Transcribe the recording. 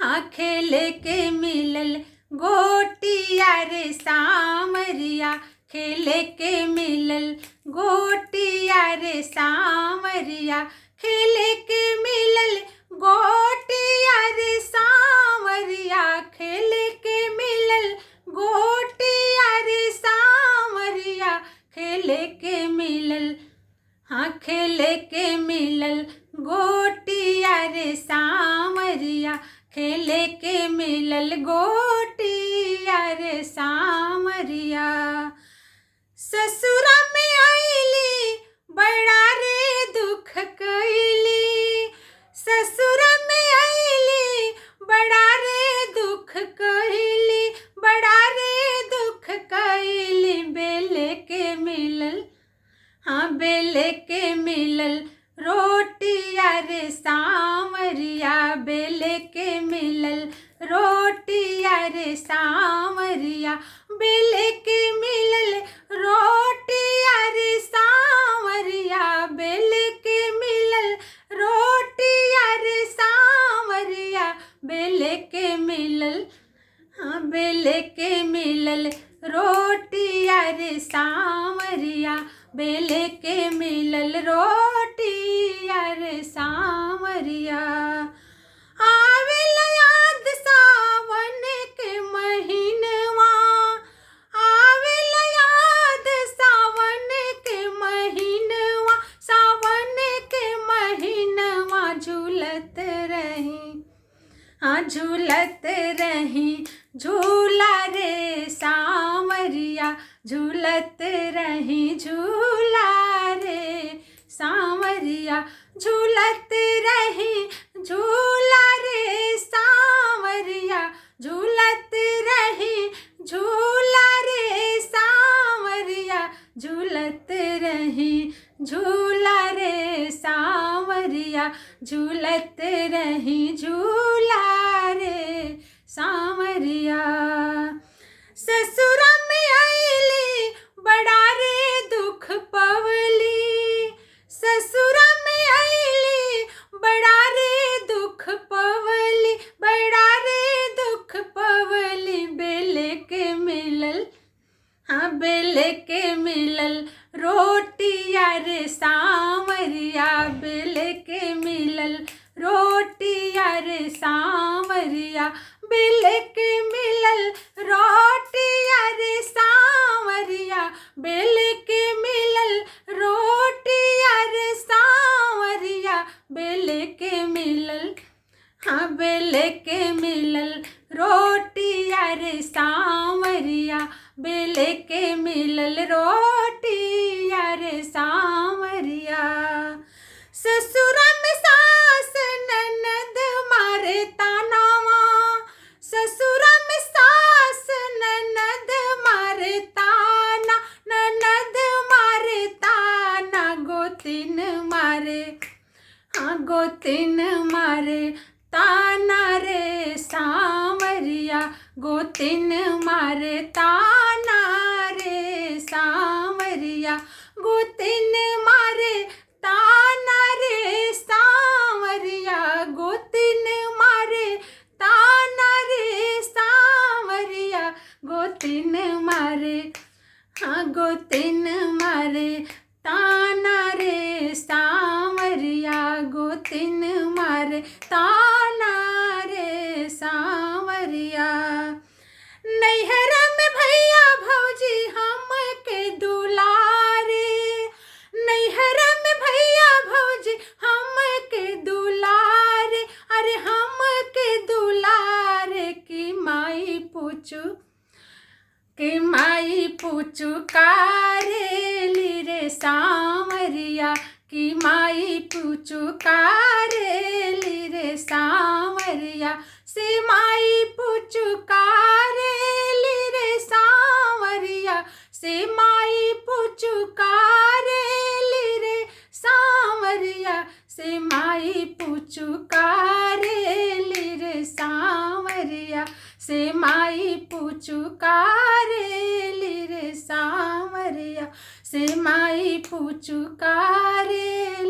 हाँ खेले के मिलल गोटिया रे सांवरिया, खेले के मिलल गोटिया रे सांवरिया, खेले के मिलल गोटिया रे सांवरिया, खेले के मिलल गोटिया रे सांवरिया, खेले के मिलल हाँ खेले के मिलल गोटिया रे सांवरिया, खेले के मिलल गोटिया रे सांवरिया। ससुरा में आईली बड़ा रे दुख कईली, ससुरा में आईली बड़ा रे दुख कईली, बड़ा रे दुख कईली। बेले के मिलल हाँ बेले के मिलल रोटिया रे सांवरिया, बेले के मिलल रोटिया रे सांवरिया, बेले के मिलल रोटिया रे सांवरिया, बेले के मिलल रोटिया रे सांवरिया, बेले के मिलल हाँ बेले के मिलल रोटिया रे सांवरिया, बेले के मिलल रोटिया रे सांवरिया। आवेला याद सावन के महीनवा, आवेला याद सावन के महीनवा, सावन के महीनवा। झूलत रही हाँ झूलत रही झूला रे सांवरिया, झूलत रही झूला रे सांवरिया, झूलत रही झूला रे सांवरिया, झूलत रही झूला रे सांवरिया, झूलत रही झूला रे सांवरिया, झूलत रही झूला रे सांवरिया। ससुरा में आईली बड़ा रे दुख पवली, ससुरा में आईली बड़ा रे दुख पवली, बड़ा रे दुख पवली। बेले के मिलल हाँ बेले के मिलल रोटिया रे सांवरिया, बेले के मिलल रोटिया रे सांवरिया, बेले के मिलल रोटिया रे सांवरिया, बेले के मिलल रोटिया रे सांवरिया, बेले के मिलल हाँ बेले के मिलल रोटिया रे सांवरिया, बेले के मिलल रोटिया रे सांवरिया। ससुरा में सास ननद मारे तानावा, ससुरा में सास ननद मारे ताना, ननद मारे ताना। गोतिन मारे हाँ गोतिन मारे ताना रे सांवरिया, गोतिन मारे ताना रे सांवरिया, गोतिन मारे ताना रे सांवरिया, गोतिन मारे ताना रे सांवरिया, गोतिन मारे हाँ गोतिन मारे ताना रे सांवरिया, गोतिन मारे ताना रे सांवरिया। नैहर में भैया भौजी हम के दुलारे, नैहर में भैया भौजी हम के दुलारे, अरे हम के दुलारे। की माई पूछू कारेली रे सांवरिया, की माई पूछू कारेली रे सांवरिया, से माई पूछू कारेली रे सांवरिया, से माई पूछू कारेली रे सांवरिया, से माई पूछू कारेली रे सांवरिया, से माई पूछू कारेली रे सांवरिया, से माई पूछू कारे